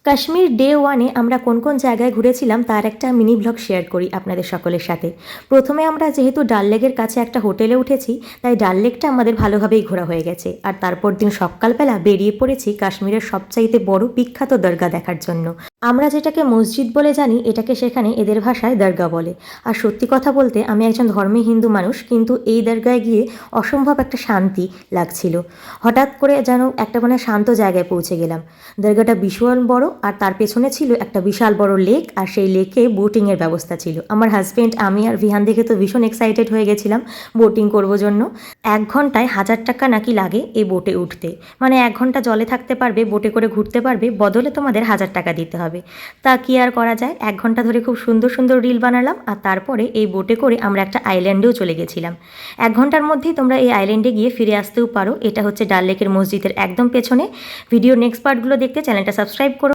Kashmir day ওয়ানে আমরা কোন কোন জায়গায় ঘুরেছিলাম তার একটা মিনি ব্লগ শেয়ার করি আপনাদের সকলের সাথে। প্রথমে আমরা যেহেতু ডাল লেকের কাছে একটা হোটেলে উঠেছি, তাই ডাল লেকটা আমাদের ভালোভাবেই ঘোরা হয়ে গেছে। আর তারপর দিন সকালবেলা বেরিয়ে পড়েছি কাশ্মীরের সবচাইতে বড় বিখ্যাত দরগা দেখার জন্য। আমরা যেটাকে মসজিদ বলে জানি, এটাকে সেখানে এদের ভাষায় দরগা বলে। আর সত্যি কথা বলতে আমি একজন ধর্মী হিন্দু মানুষ, কিন্তু এই দরগায় গিয়ে অসম্ভব একটা শান্তি লাগছিল। হঠাৎ করে যেন একটা শান্ত জায়গায় পৌঁছে গেলাম। দরগাটা ভীষণ বড়, আর তার পেছনে ছিল একটা বিশাল বড় লেক, আর সেই লেকে বোটিংয়ের ব্যবস্থা ছিল। আমার হাজব্যান্ড, আমি আর ভিহান দেখে তো ভীষণ এক্সাইটেড হয়ে গেছিলাম বোটিং করবো জন্য। 1 ঘন্টায় 1000 টাকা নাকি লাগে এই বোটে উঠতে। 1 ঘন্টা জলে থাকতে পারবে, বোটে করে ঘুরতে পারবে, বদলে তোমাদের 1000 টাকা দিতে হবে। তা কি আর করা যায়, 1 ঘন্টা ধরে খুব সুন্দর সুন্দর রিল বানালাম। আর তারপরে এই বোটে করে আমরা একটা আইল্যান্ডেও চলে গেছিলাম। 1 ঘন্টার মধ্যেই তোমরা এই আইল্যান্ডে গিয়ে ফিরে আসতেও পারো। এটা হচ্ছে ডাল লেকের মসজিদের একদম পেছনে। ভিডিও নেক্সট পার্টগুলো দেখতে চ্যানেলটা সাবস্ক্রাইব করো।